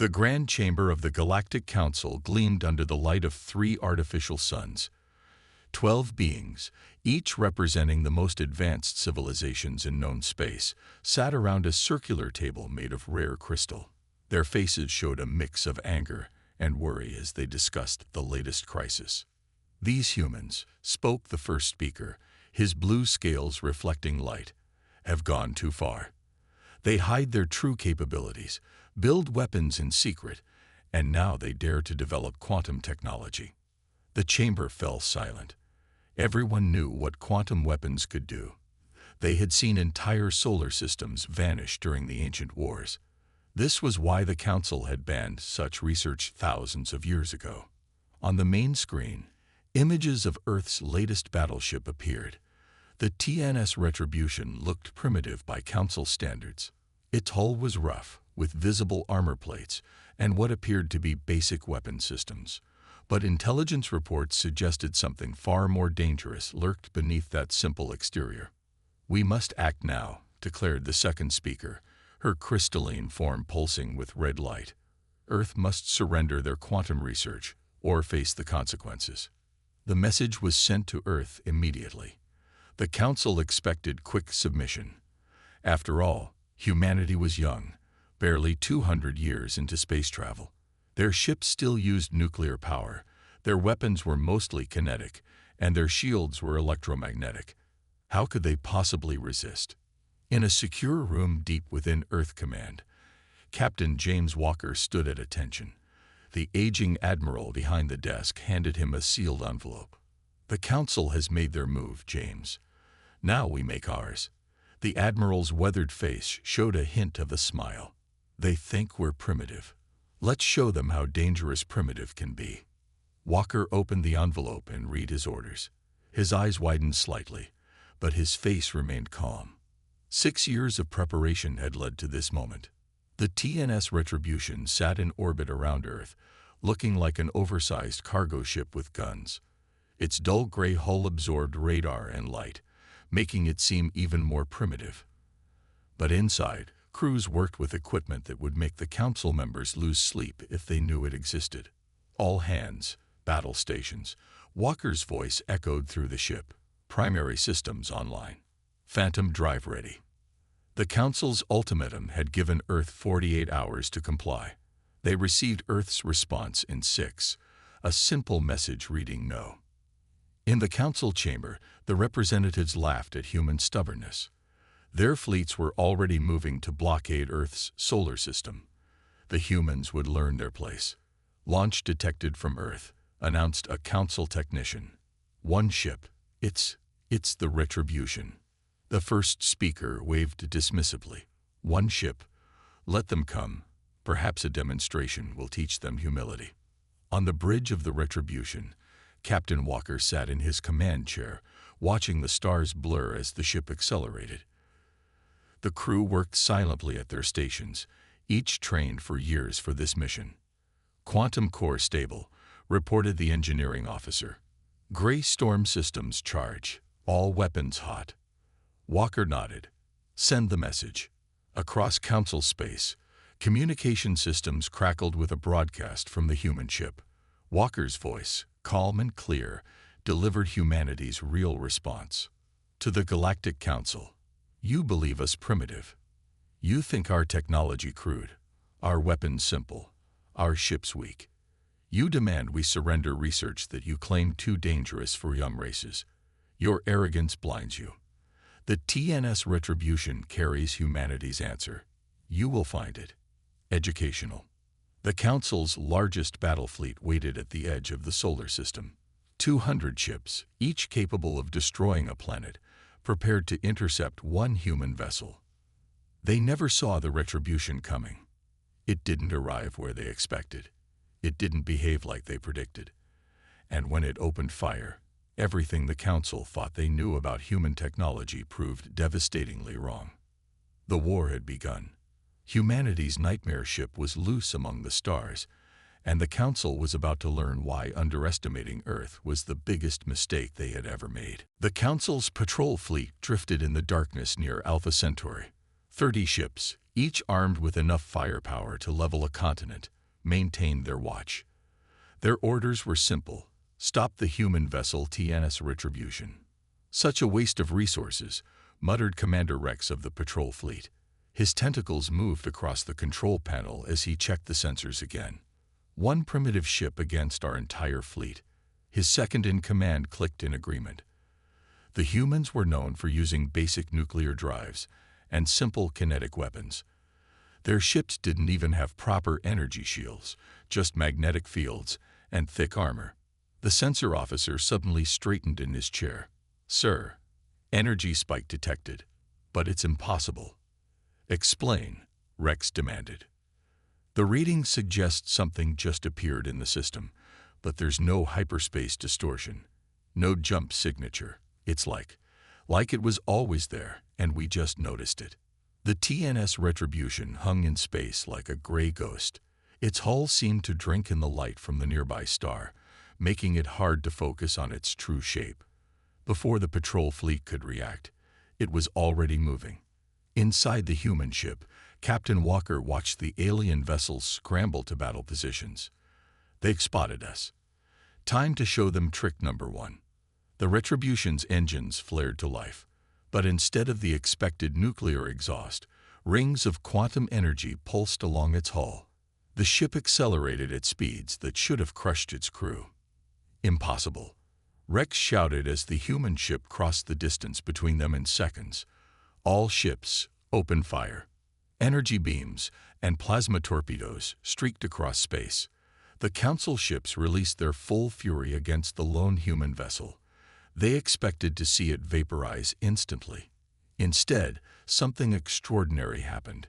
The grand chamber of the Galactic Council gleamed under the light of 3 artificial suns. 12 beings, each representing the most advanced civilizations in known space, sat around a circular table made of rare crystal. Their faces showed a mix of anger and worry as they discussed the latest crisis. "These humans," spoke the first speaker, his blue scales reflecting light, "have gone too far. They hide their true capabilities, build weapons in secret, and now they dare to develop quantum technology." The chamber fell silent. Everyone knew what quantum weapons could do. They had seen entire solar systems vanish during the ancient wars. This was why the Council had banned such research thousands of years ago. On the main screen, images of Earth's latest battleship appeared. The TNS Retribution looked primitive by Council standards. Its hull was rough, with visible armor plates and what appeared to be basic weapon systems. But intelligence reports suggested something far more dangerous lurked beneath that simple exterior. "We must act now," declared the second speaker, her crystalline form pulsing with red light. "Earth must surrender their quantum research or face the consequences." The message was sent to Earth immediately. The Council expected quick submission. After all, humanity was young, barely 200 years into space travel. Their ships still used nuclear power, their weapons were mostly kinetic, and their shields were electromagnetic. How could they possibly resist? In a secure room deep within Earth Command, Captain James Walker stood at attention. The aging admiral behind the desk handed him a sealed envelope. "The Council has made their move, James. Now we make ours." The admiral's weathered face showed a hint of a smile. "They think we're primitive. Let's show them how dangerous primitive can be." Walker opened the envelope and read his orders. His eyes widened slightly, but his face remained calm. 6 years of preparation had led to this moment. The TNS Retribution sat in orbit around Earth, looking like an oversized cargo ship with guns. Its dull gray hull absorbed radar and light, making it seem even more primitive. But inside, crews worked with equipment that would make the Council members lose sleep if they knew it existed. "All hands, battle stations." Walker's voice echoed through the ship. "Primary systems online. Phantom drive ready." The Council's ultimatum had given Earth 48 hours to comply. They received Earth's response in 6, a simple message reading no. In the Council chamber, the representatives laughed at human stubbornness. Their fleets were already moving to blockade Earth's solar system. The humans would learn their place. "Launch detected from Earth," announced a Council technician. "One ship. It's the Retribution." The first speaker waved dismissively. "One ship. Let them come. Perhaps a demonstration will teach them humility." On the bridge of the Retribution, Captain Walker sat in his command chair, watching the stars blur as the ship accelerated. The crew worked silently at their stations, each trained for years for this mission. "Quantum core stable," reported the engineering officer. "Gray storm systems charge. All weapons hot." Walker nodded. "Send the message." Across Council space, communication systems crackled with a broadcast from the human ship. Walker's voice, calm and clear, delivered humanity's real response. "To the Galactic Council. You believe us primitive. You think our technology crude, our weapons simple, our ships weak. You demand we surrender research that you claim too dangerous for young races. Your arrogance blinds you. The TNS Retribution carries humanity's answer. You will find it. Educational." The Council's largest battle fleet waited at the edge of the solar system. 200 ships, each capable of destroying a planet, prepared to intercept one human vessel. They never saw the Retribution coming. It didn't arrive where they expected. It didn't behave like they predicted. And when it opened fire, everything the Council thought they knew about human technology proved devastatingly wrong. The war had begun. Humanity's nightmare ship was loose among the stars, and the Council was about to learn why underestimating Earth was the biggest mistake they had ever made. The Council's patrol fleet drifted in the darkness near Alpha Centauri. 30 ships, each armed with enough firepower to level a continent, maintained their watch. Their orders were simple: stop the human vessel TNS Retribution. "Such a waste of resources," muttered Commander Rex of the patrol fleet. His tentacles moved across the control panel as he checked the sensors again. One primitive ship against our entire fleet. His second-in-command clicked in agreement. The humans were known for using basic nuclear drives and simple kinetic weapons. Their ships didn't even have proper energy shields, just magnetic fields and thick armor. The sensor officer suddenly straightened in his chair. "Sir, energy spike detected, but it's impossible." "Explain," Rex demanded. "The reading suggests something just appeared in the system, but there's no hyperspace distortion, no jump signature. It's like it was always there, and we just noticed it." The TNS Retribution hung in space like a gray ghost. Its hull seemed to drink in the light from the nearby star, making it hard to focus on its true shape. Before the patrol fleet could react, it was already moving. Inside the human ship, Captain Walker watched the alien vessels scramble to battle positions. "They've spotted us. Time to show them trick number one." The Retribution's engines flared to life, but instead of the expected nuclear exhaust, rings of quantum energy pulsed along its hull. The ship accelerated at speeds that should have crushed its crew. "Impossible," Rex shouted as the human ship crossed the distance between them in seconds. "All ships, open fire." Energy beams and plasma torpedoes streaked across space. The Council ships released their full fury against the lone human vessel. They expected to see it vaporize instantly. Instead, something extraordinary happened.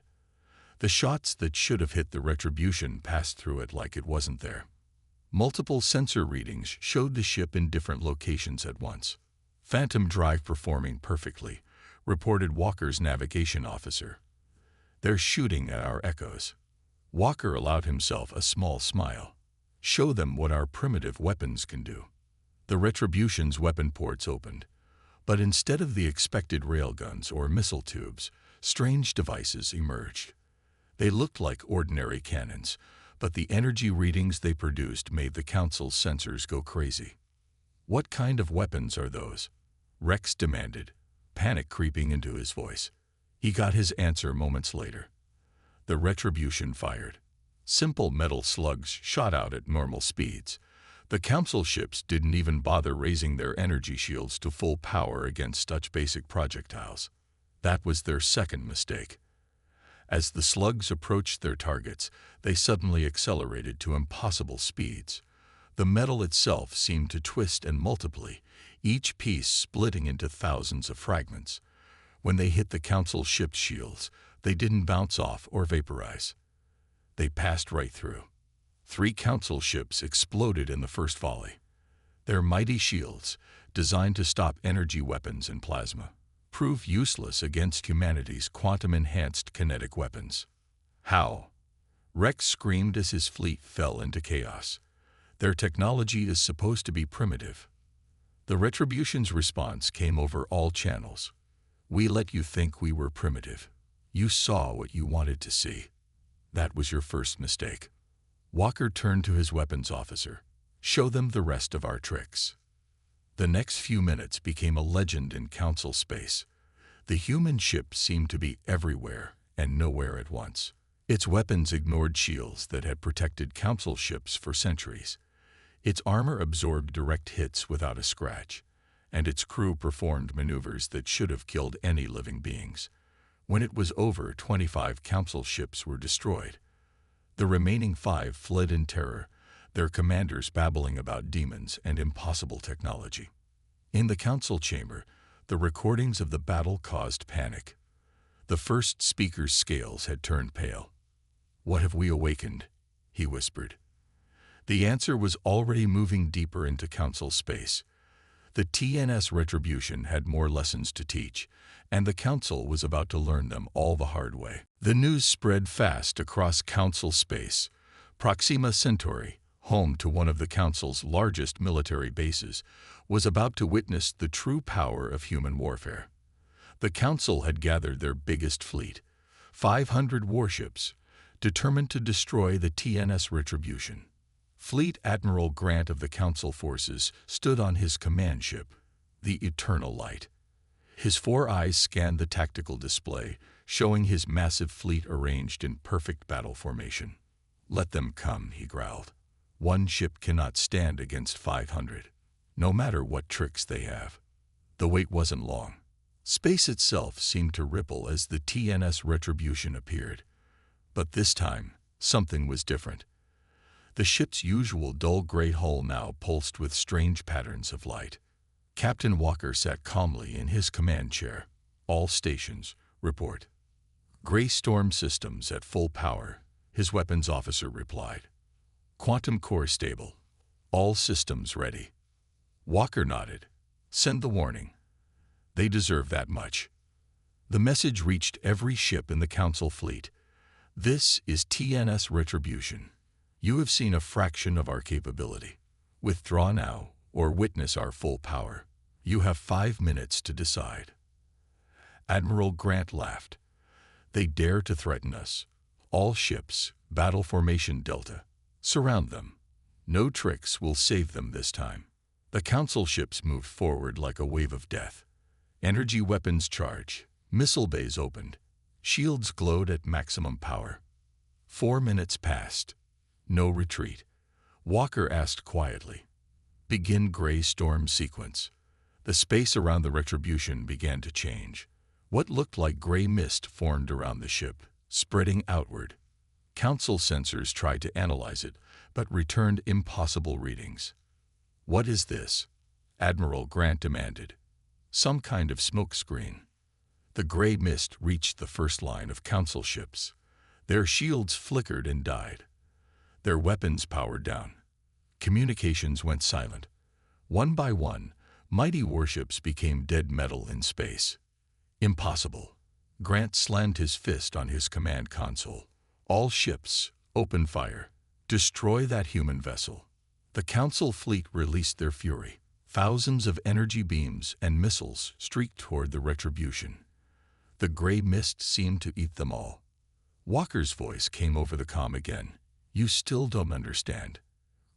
The shots that should have hit the Retribution passed through it like it wasn't there. Multiple sensor readings showed the ship in different locations at once. "Phantom drive performing perfectly," reported Walker's navigation officer. "They're shooting at our echoes." Walker allowed himself a small smile. "Show them what our primitive weapons can do." The Retribution's weapon ports opened, but instead of the expected railguns or missile tubes, strange devices emerged. They looked like ordinary cannons, but the energy readings they produced made the Council's sensors go crazy. "What kind of weapons are those?" Rex demanded, panic creeping into his voice. He got his answer moments later. The Retribution fired. Simple metal slugs shot out at normal speeds. The Council ships didn't even bother raising their energy shields to full power against such basic projectiles. That was their second mistake. As the slugs approached their targets, they suddenly accelerated to impossible speeds. The metal itself seemed to twist and multiply, each piece splitting into thousands of fragments. When they hit the Council ship's shields, they didn't bounce off or vaporize. They passed right through. 3 Council ships exploded in the first volley. Their mighty shields, designed to stop energy weapons and plasma, proved useless against humanity's quantum-enhanced kinetic weapons. "How?" Rex screamed as his fleet fell into chaos. "Their technology is supposed to be primitive." The Retribution's response came over all channels. "We let you think we were primitive. You saw what you wanted to see. That was your first mistake." Walker turned to his weapons officer. "Show them the rest of our tricks." The next few minutes became a legend in Council space. The human ship seemed to be everywhere and nowhere at once. Its weapons ignored shields that had protected Council ships for centuries. Its armor absorbed direct hits without a scratch, and its crew performed maneuvers that should have killed any living beings. When it was over, 25 Council ships were destroyed. The remaining 5 fled in terror, their commanders babbling about demons and impossible technology. In the Council chamber, the recordings of the battle caused panic. The first speaker's scales had turned pale. "What have we awakened?" he whispered. The answer was already moving deeper into Council space. The TNS Retribution had more lessons to teach, and the Council was about to learn them all the hard way. The news spread fast across Council space. Proxima Centauri, home to one of the Council's largest military bases, was about to witness the true power of human warfare. The Council had gathered their biggest fleet, 500 warships, determined to destroy the TNS Retribution. Fleet Admiral Grant of the Council Forces stood on his command ship, the Eternal Light. His 4 eyes scanned the tactical display, showing his massive fleet arranged in perfect battle formation. "Let them come," he growled. "One ship cannot stand against 500, no matter what tricks they have." The wait wasn't long. Space itself seemed to ripple as the TNS Retribution appeared. But this time, something was different. The ship's usual dull gray hull now pulsed with strange patterns of light. Captain Walker sat calmly in his command chair. "All stations, report." "Gray Storm systems at full power," his weapons officer replied. "Quantum core stable. All systems ready." Walker nodded. "Send the warning. They deserve that much." The message reached every ship in the Council fleet. "This is TNS Retribution. You have seen a fraction of our capability. Withdraw now, or witness our full power. You have 5 minutes to decide." Admiral Grant laughed. "They dare to threaten us. All ships, battle formation Delta. Surround them. No tricks will save them this time." The Council ships moved forward like a wave of death. Energy weapons charge. Missile bays opened. Shields glowed at maximum power. 4 minutes passed. No retreat. Walker asked quietly, "Begin Gray Storm sequence." The space around the Retribution began to change. What looked like gray mist formed around the ship, spreading outward. Council sensors tried to analyze it, but returned impossible readings. "What is this?" Admiral Grant demanded. "Some kind of smoke screen." The gray mist reached the first line of Council ships. Their shields flickered and died. Their weapons powered down. Communications went silent. One by one, mighty warships became dead metal in space. "Impossible." Grant slammed his fist on his command console. "All ships, open fire. Destroy that human vessel." The Council fleet released their fury. Thousands of energy beams and missiles streaked toward the Retribution. The gray mist seemed to eat them all. Walker's voice came over the comm again. "You still don't understand.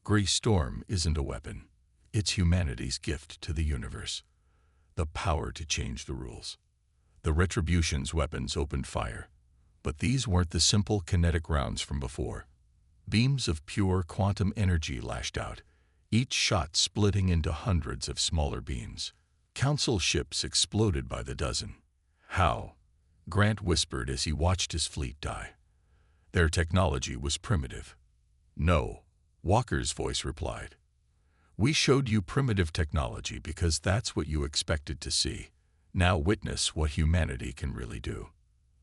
Gray Storm isn't a weapon. It's humanity's gift to the universe. The power to change the rules." The Retribution's weapons opened fire. But these weren't the simple kinetic rounds from before. Beams of pure quantum energy lashed out, each shot splitting into hundreds of smaller beams. Council ships exploded by the dozen. "How?" Grant whispered as he watched his fleet die. "Their technology was primitive." "No," Walker's voice replied. "We showed you primitive technology because that's what you expected to see. Now witness what humanity can really do."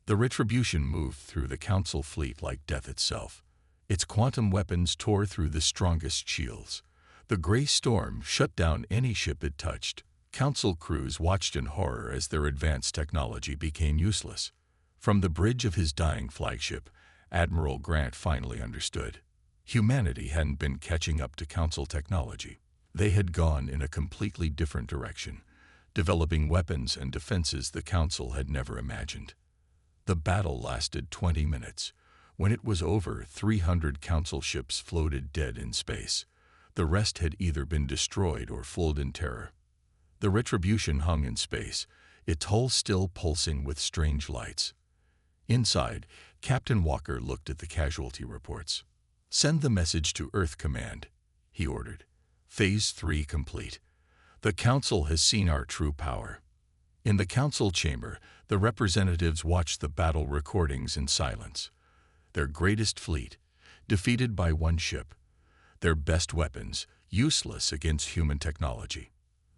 The Retribution moved through the Council fleet like death itself. Its quantum weapons tore through the strongest shields. The Gray Storm shut down any ship it touched. Council crews watched in horror as their advanced technology became useless. From the bridge of his dying flagship, Admiral Grant finally understood. Humanity hadn't been catching up to Council technology. They had gone in a completely different direction, developing weapons and defenses the Council had never imagined. The battle lasted 20 minutes. When it was over, 300 Council ships floated dead in space. The rest had either been destroyed or fled in terror. The Retribution hung in space, its hull still pulsing with strange lights. Inside, Captain Walker looked at the casualty reports. "Send the message to Earth Command," he ordered. "Phase 3 complete. The Council has seen our true power." In the Council chamber, the representatives watched the battle recordings in silence. Their greatest fleet, defeated by one ship. Their best weapons, useless against human technology.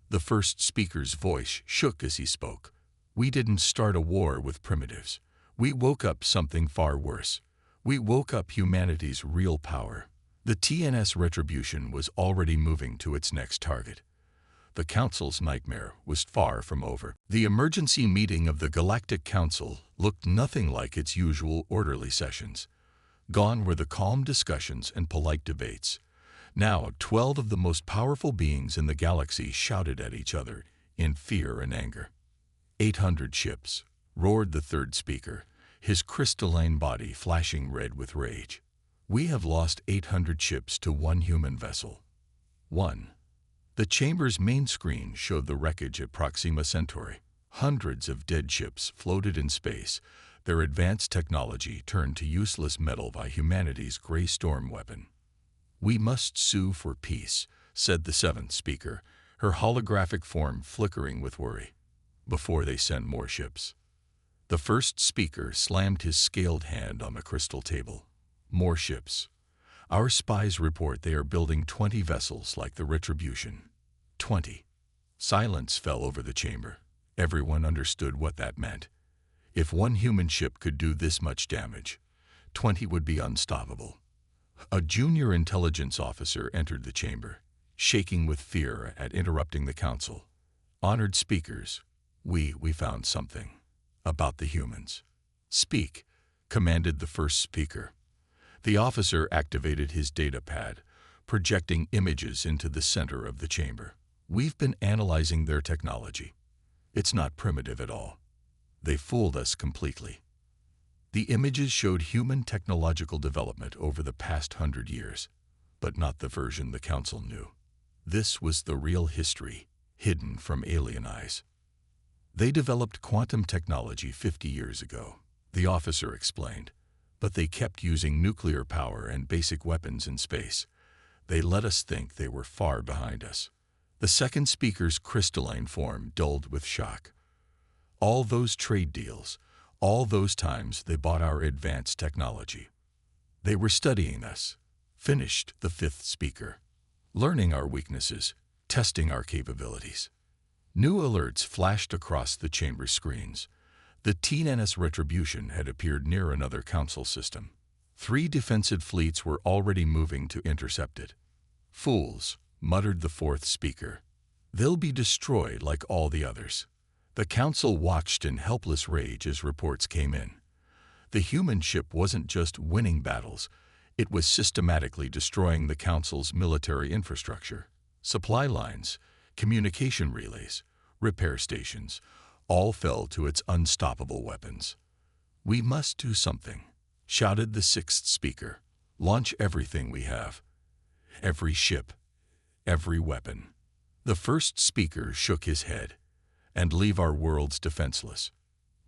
The first speaker's voice shook as he spoke. "We didn't start a war with primitives. We woke up something far worse. We woke up humanity's real power." The TNS Retribution was already moving to its next target. The Council's nightmare was far from over. The emergency meeting of the Galactic Council looked nothing like its usual orderly sessions. Gone were the calm discussions and polite debates. Now 12 of the most powerful beings in the galaxy shouted at each other in fear and anger. 800 ships, roared the third speaker, his crystalline body flashing red with rage. We have lost 800 ships to one human vessel. 1. The chamber's main screen showed the wreckage at Proxima Centauri. Hundreds of dead ships floated in space, their advanced technology turned to useless metal by humanity's gray storm weapon. "We must sue for peace," said the seventh speaker, her holographic form flickering with worry. "Before they send more ships." The first speaker slammed his scaled hand on the crystal table. "More ships. Our spies report they are building 20 vessels like the Retribution." 20. Silence fell over the chamber. Everyone understood what that meant. If one human ship could do this much damage, 20 would be unstoppable. A junior intelligence officer entered the chamber, shaking with fear at interrupting the council. "Honored speakers, we found something. About the humans." "Speak," commanded the first speaker. The officer activated his data pad, projecting images into the center of the chamber. "We've been analyzing their technology. It's not primitive at all. They fooled us completely." The images showed human technological development over the past 100 years, but not the version the council knew. This was the real history, hidden from alien eyes. "They developed quantum technology 50 years ago," the officer explained, "but they kept using nuclear power and basic weapons in space. They let us think they were far behind us." The second speaker's crystalline form dulled with shock. "All those trade deals, all those times they bought our advanced technology. They were studying us," finished the fifth speaker. "Learning our weaknesses, testing our capabilities." New alerts flashed across the chamber screens. The TNS Retribution had appeared near another council system. 3 defensive fleets were already moving to intercept it. "Fools," muttered the fourth speaker. "They'll be destroyed like all the others." The council watched in helpless rage as reports came in. The human ship wasn't just winning battles, it was systematically destroying the council's military infrastructure. Supply lines, communication relays, repair stations, all fell to its unstoppable weapons. "We must do something," shouted the sixth speaker. "Launch everything we have. Every ship, every weapon." The first speaker shook his head. "And leave our worlds defenseless.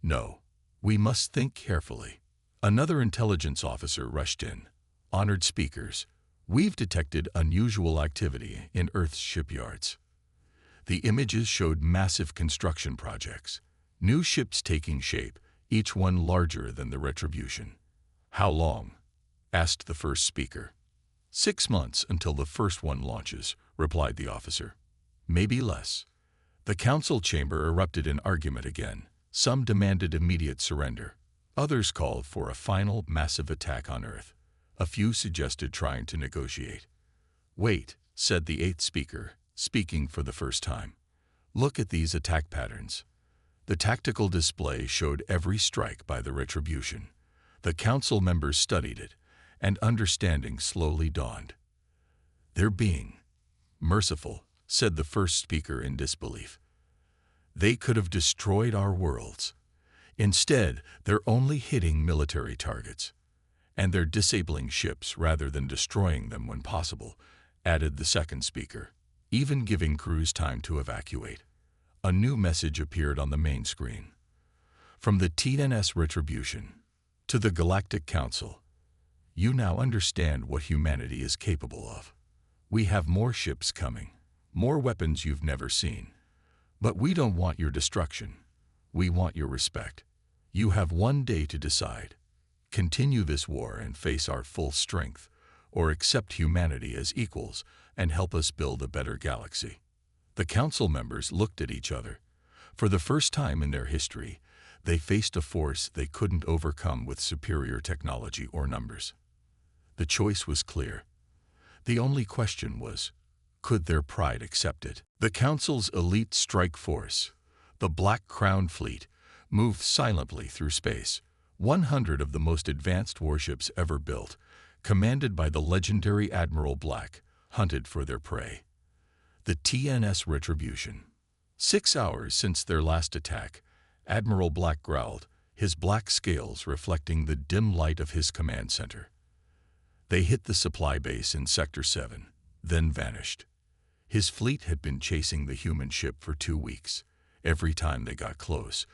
No, we must think carefully." Another intelligence officer rushed in. "Honored speakers, we've detected unusual activity in Earth's shipyards." The images showed massive construction projects, new ships taking shape, each one larger than the Retribution. "How long?" asked the first speaker. 6 months until the first one launches," replied the officer. "Maybe less." The council chamber erupted in argument again. Some demanded immediate surrender. Others called for a final massive attack on Earth. A few suggested trying to negotiate. "Wait," said the eighth speaker, speaking for the first time. "Look at these attack patterns." The tactical display showed every strike by the Retribution. The council members studied it, and understanding slowly dawned. "They're being merciful," said the first speaker in disbelief. "They could have destroyed our worlds. Instead, they're only hitting military targets. And they're disabling ships rather than destroying them when possible," added the second speaker, "even giving crews time to evacuate." A new message appeared on the main screen. From the TNS Retribution to the Galactic Council, "You now understand what humanity is capable of. We have more ships coming, more weapons you've never seen. But we don't want your destruction. We want your respect. You have one day to decide. Continue this war and face our full strength, or accept humanity as equals and help us build a better galaxy." The council members looked at each other. For the first time in their history, they faced a force they couldn't overcome with superior technology or numbers. The choice was clear. The only question was, could their pride accept it? The Council's elite strike force, the Black Crown Fleet, moved silently through space. 100 of the most advanced warships ever built, commanded by the legendary Admiral Black, hunted for their prey. The TNS Retribution. 6 hours since their last attack, Admiral Black growled, his black scales reflecting the dim light of his command center. They hit the supply base in Sector 7, then vanished. His fleet had been chasing the human ship for 2 weeks. Every time they got close,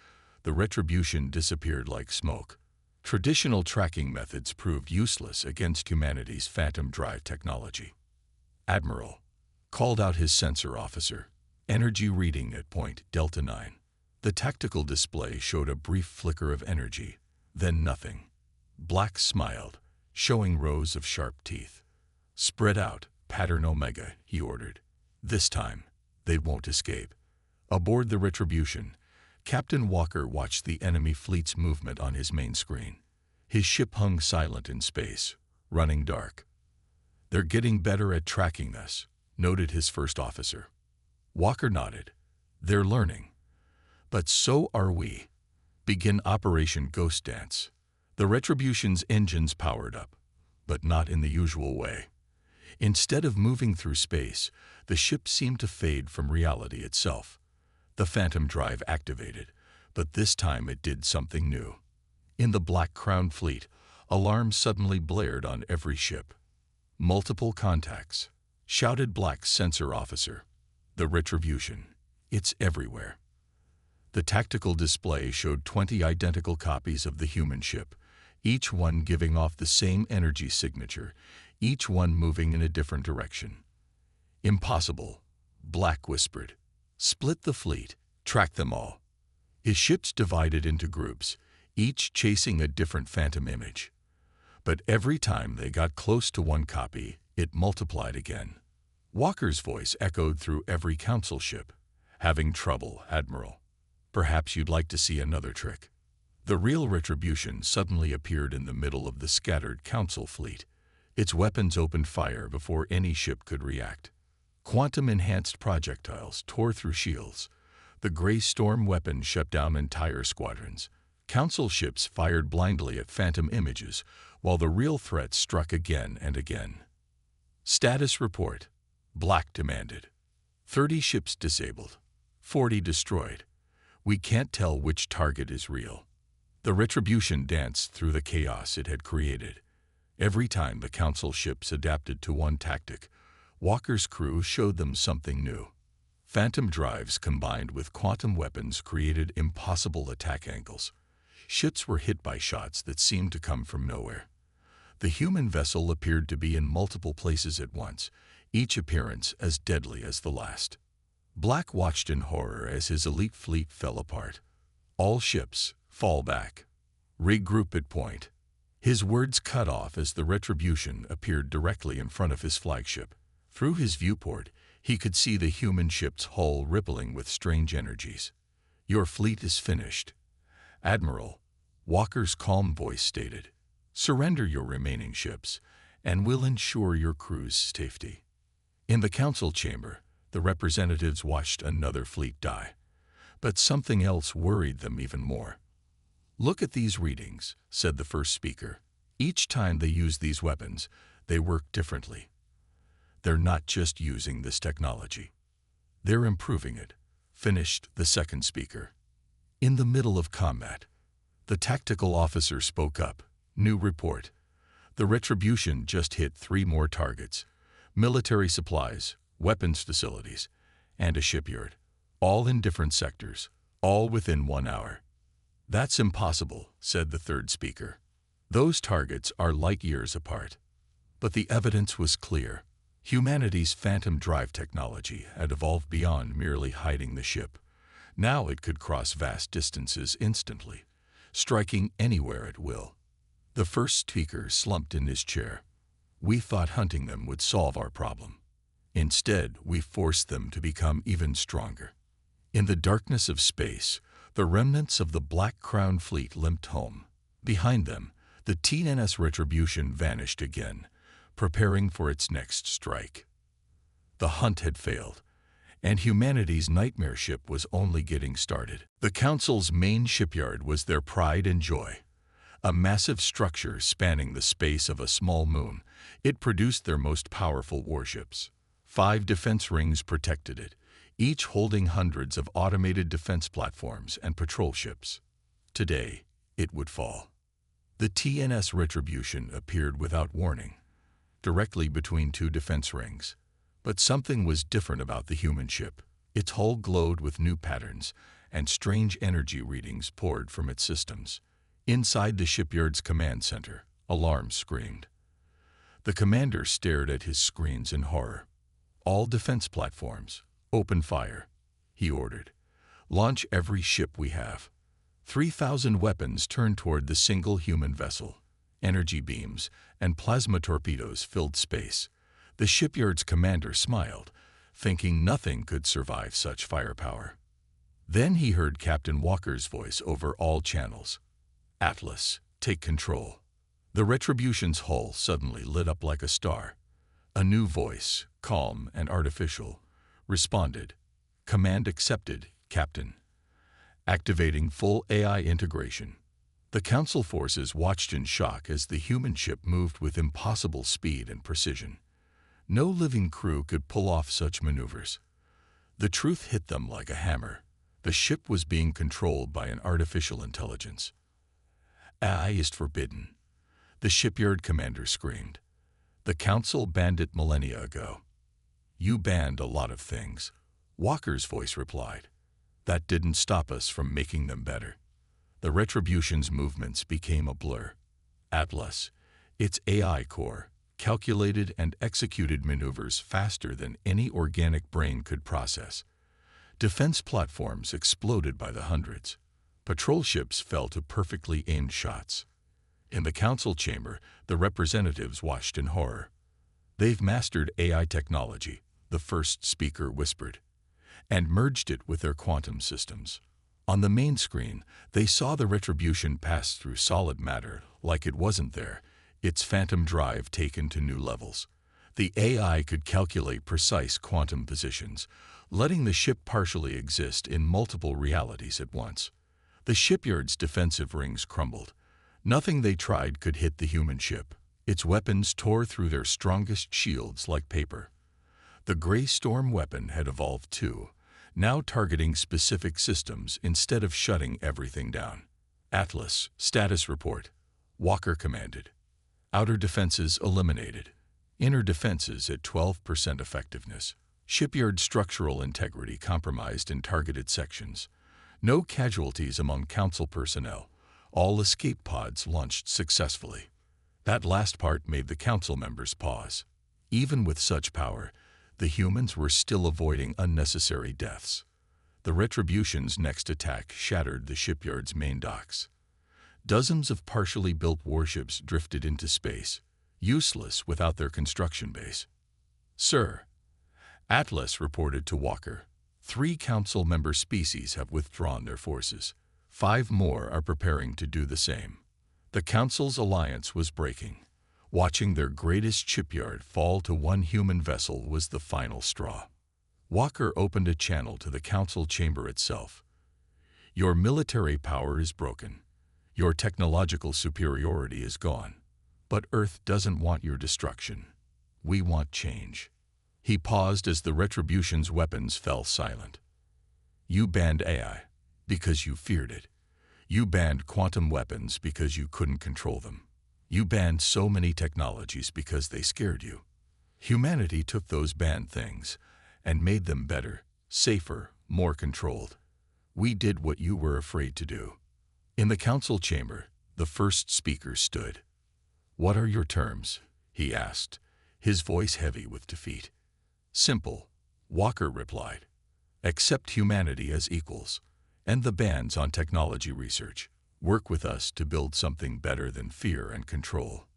the retribution disappeared like smoke. Traditional tracking methods proved useless against humanity's phantom drive technology. Admiral called out his sensor officer. Energy reading at point Delta 9. The tactical display showed a brief flicker of energy, then nothing. Black smiled, showing rows of sharp teeth. Spread out, pattern Omega, he ordered. This time, they won't escape. Aboard the Retribution, Captain Walker watched the enemy fleet's movement on his main screen. His ship hung silent in space, running dark. They're getting better at tracking us, noted his first officer. Walker nodded. They're learning. But so are we. Begin Operation Ghost Dance. The Retribution's engines powered up, but not in the usual way. Instead of moving through space, the ship seemed to fade from reality itself. The phantom drive activated, but this time it did something new. In the Black Crown fleet, alarms suddenly blared on every ship. Multiple contacts, shouted Black's sensor officer. The Retribution. It's everywhere. The tactical display showed 20 identical copies of the human ship, each one giving off the same energy signature, each one moving in a different direction. Impossible, Black whispered. Split the fleet, track them all. His ships divided into groups, each chasing a different phantom image. But every time they got close to one copy, it multiplied again. Walker's voice echoed through every council ship. Having trouble, Admiral. Perhaps you'd like to see another trick. The real Retribution suddenly appeared in the middle of the scattered council fleet. Its weapons opened fire before any ship could react. Quantum-enhanced projectiles tore through shields. The Gray Storm weapon shut down entire squadrons. Council ships fired blindly at phantom images, while the real threat struck again and again. Status report, Black demanded. 30 ships disabled, 40 destroyed. We can't tell which target is real. The Retribution danced through the chaos it had created. Every time the Council ships adapted to one tactic, Walker's crew showed them something new. Phantom drives combined with quantum weapons created impossible attack angles. Ships were hit by shots that seemed to come from nowhere. The human vessel appeared to be in multiple places at once, each appearance as deadly as the last. Black watched in horror as his elite fleet fell apart. All ships, fall back. Regroup at point. His words cut off as the Retribution appeared directly in front of his flagship. Through his viewport, he could see the human ship's hull rippling with strange energies. Your fleet is finished. Admiral, Walker's calm voice stated. Surrender your remaining ships, and we'll ensure your crew's safety. In the council chamber, the representatives watched another fleet die. But something else worried them even more. Look at these readings, said the first speaker. Each time they use these weapons, they work differently. They're not just using this technology. They're improving it, finished the second speaker. In the middle of combat, the tactical officer spoke up. New report. The Retribution just hit 3 more targets. Military supplies, weapons facilities, and a shipyard. All in different sectors, all within 1 hour. That's impossible, said the third speaker. Those targets are light years apart. But the evidence was clear. Humanity's phantom drive technology had evolved beyond merely hiding the ship. Now it could cross vast distances instantly, striking anywhere at will. The first speaker slumped in his chair. We thought hunting them would solve our problem. Instead, we forced them to become even stronger. In the darkness of space, the remnants of the Black Crown fleet limped home. Behind them, the TNS Retribution vanished again, preparing for its next strike. The hunt had failed, and humanity's nightmare ship was only getting started. The Council's main shipyard was their pride and joy. A massive structure spanning the space of a small moon, it produced their most powerful warships. 5 defense rings protected it, each holding hundreds of automated defense platforms and patrol ships. Today, it would fall. The TNS Retribution appeared without warning, directly between two defense rings. But something was different about the human ship. Its hull glowed with new patterns, and strange energy readings poured from its systems. Inside the shipyard's command center, alarms screamed. The commander stared at his screens in horror. "All defense platforms, open fire," he ordered. "Launch every ship we have." 3,000 weapons turned toward the single human vessel. Energy beams and plasma torpedoes filled space. The shipyard's commander smiled, thinking nothing could survive such firepower. Then he heard Captain Walker's voice over all channels. "Atlas, take control." The Retribution's hull suddenly lit up like a star. A new voice, calm and artificial, responded. "Command accepted, Captain." Activating full AI integration. The Council forces watched in shock as the human ship moved with impossible speed and precision. No living crew could pull off such maneuvers. The truth hit them like a hammer. The ship was being controlled by an artificial intelligence. "AI is forbidden," the shipyard commander screamed. "The Council banned it millennia ago." "You banned a lot of things," Walker's voice replied. "That didn't stop us from making them better." The Retribution's movements became a blur. Atlas, its AI core, calculated and executed maneuvers faster than any organic brain could process. Defense platforms exploded by the hundreds. Patrol ships fell to perfectly aimed shots. In the council chamber, the representatives watched in horror. "They've mastered AI technology," the first speaker whispered, "and merged it with their quantum systems." On the main screen, they saw the Retribution pass through solid matter like it wasn't there, its phantom drive taken to new levels. The AI could calculate precise quantum positions, letting the ship partially exist in multiple realities at once. The shipyard's defensive rings crumbled. Nothing they tried could hit the human ship. Its weapons tore through their strongest shields like paper. The Gray Storm weapon had evolved too, now targeting specific systems instead of shutting everything down. "Atlas, status report," Walker commanded. "Outer defenses eliminated. Inner defenses at 12% effectiveness. Shipyard structural integrity compromised in targeted sections. No casualties among council personnel. All escape pods launched successfully." That last part made the council members pause. Even with such power, the humans were still avoiding unnecessary deaths. The Retribution's next attack shattered the shipyard's main docks. Dozens of partially built warships drifted into space, useless without their construction base. "Sir," Atlas reported to Walker, 3 council member species have withdrawn their forces. 5 more are preparing to do the same. The council's alliance was breaking. Watching their greatest shipyard fall to one human vessel was the final straw. Walker opened a channel to the council chamber itself. "Your military power is broken. Your technological superiority is gone. But Earth doesn't want your destruction. We want change." He paused as the Retribution's weapons fell silent. "You banned AI because you feared it. You banned quantum weapons because you couldn't control them. You banned so many technologies because they scared you. Humanity took those banned things and made them better, safer, more controlled. We did what you were afraid to do." In the council chamber, the first speaker stood. "What are your terms?" he asked, his voice heavy with defeat. "Simple," Walker replied. "Accept humanity as equals, and the bans on technology research. Work with us to build something better than fear and control."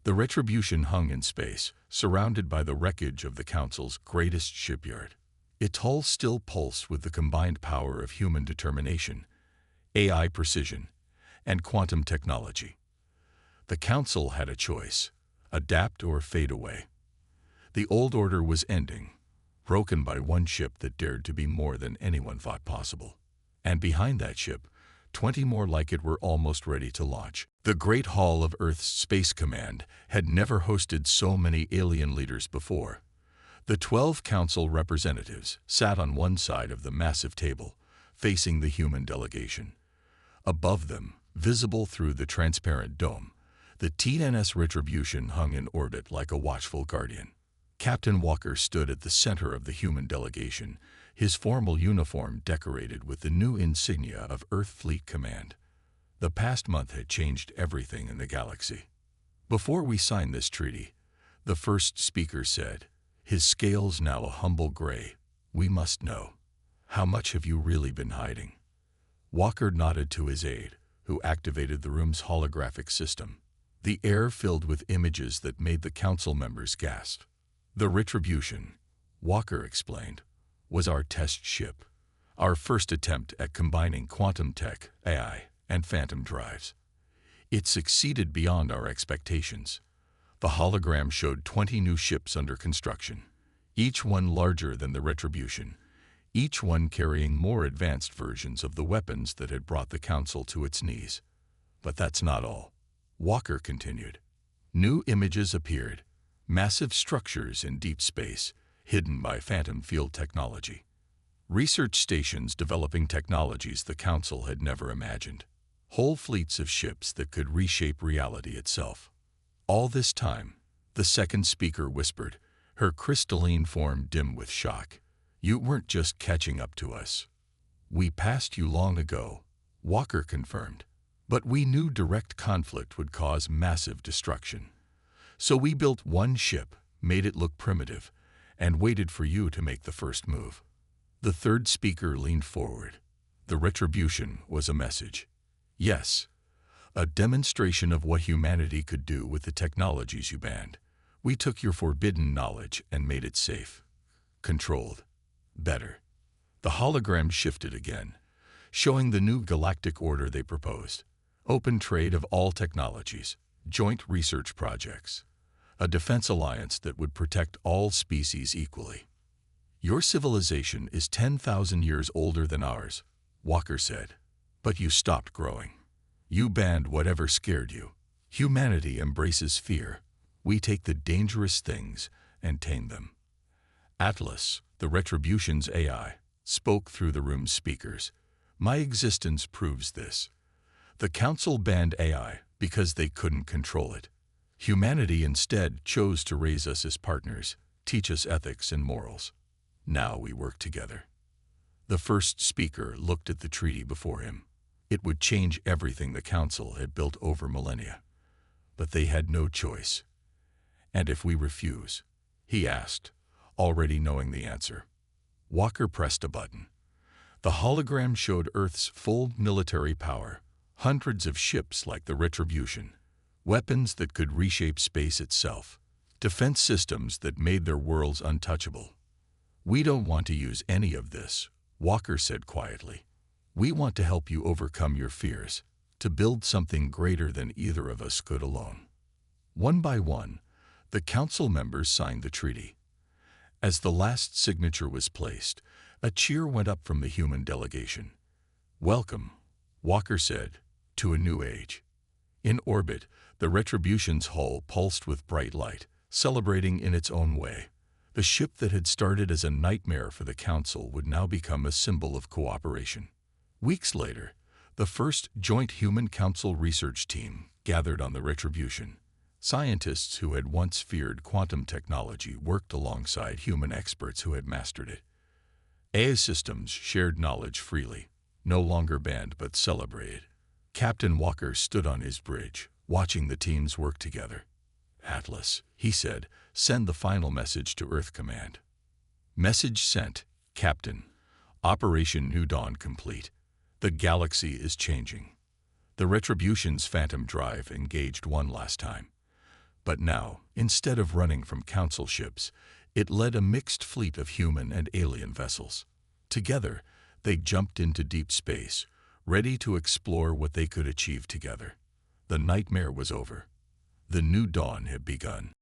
The Retribution hung in space, surrounded by the wreckage of the Council's greatest shipyard. Its hull still pulsed with the combined power of human determination, AI precision, and quantum technology. The Council had a choice: adapt or fade away. The old order was ending, broken by one ship that dared to be more than anyone thought possible. And behind that ship, 20 more like it were almost ready to launch. The Great Hall of Earth's Space Command had never hosted so many alien leaders before. The 12 council representatives sat on one side of the massive table, facing the human delegation. Above them, Visible through the transparent dome, the TNS Retribution hung in orbit like a watchful guardian. Captain Walker stood at the center of the human delegation, his formal uniform decorated with the new insignia of Earth Fleet Command. The past month had changed everything in the galaxy. Before we sign this treaty, the first speaker said, his scales now a humble gray, we must know. How much have you really been hiding? Walker nodded to his aide, who activated the room's holographic system. The air filled with images that made the council members gasp. The Retribution, Walker explained, was our test ship, our first attempt at combining quantum tech, AI, and phantom drives. It succeeded beyond our expectations. The hologram showed 20 new ships under construction, each one larger than the Retribution, each one carrying more advanced versions of the weapons that had brought the Council to its knees. But that's not all. Walker continued. New images appeared, massive structures in deep space, hidden by phantom field technology. Research stations developing technologies the Council had never imagined. Whole fleets of ships that could reshape reality itself. All this time, the second speaker whispered, her crystalline form dim with shock. You weren't just catching up to us. We passed you long ago, Walker confirmed. But we knew direct conflict would cause massive destruction. So we built one ship, made it look primitive, and waited for you to make the first move. The third speaker leaned forward. The Retribution was a message. Yes, a demonstration of what humanity could do with the technologies you banned. We took your forbidden knowledge and made it safe, controlled, better. The hologram shifted again, showing the new galactic order they proposed. Open trade of all technologies, joint research projects, a defense alliance that would protect all species equally. Your civilization is 10,000 years older than ours, Walker said, but you stopped growing. You banned whatever scared you. Humanity embraces fear. We take the dangerous things and tame them. Atlas, the Retribution's AI, spoke through the room's speakers. My existence proves this. The Council banned AI because they couldn't control it. Humanity instead chose to raise us as partners, teach us ethics and morals. Now we work together. The first speaker looked at the treaty before him. It would change everything the Council had built over millennia. But they had no choice. And if we refuse? He asked, already knowing the answer. Walker pressed a button. The hologram showed Earth's full military power. Hundreds of ships like the Retribution, weapons that could reshape space itself, defense systems that made their worlds untouchable. We don't want to use any of this, Walker said quietly. We want to help you overcome your fears, to build something greater than either of us could alone. One by one, the Council members signed the treaty. As the last signature was placed, a cheer went up from the human delegation. Welcome, Walker said, to a new age. In orbit, the Retribution's hull pulsed with bright light, celebrating in its own way. The ship that had started as a nightmare for the Council would now become a symbol of cooperation. Weeks later, the first joint Human Council research team gathered on the Retribution. Scientists who had once feared quantum technology worked alongside human experts who had mastered it. AI systems shared knowledge freely, no longer banned but celebrated. Captain Walker stood on his bridge, watching the teams work together. Atlas, he said, send the final message to Earth Command. Message sent, Captain. Operation New Dawn complete. The galaxy is changing. The Retribution's phantom drive engaged one last time. But now, instead of running from Council ships, it led a mixed fleet of human and alien vessels. Together, they jumped into deep space, ready to explore what they could achieve together. The nightmare was over. The new dawn had begun.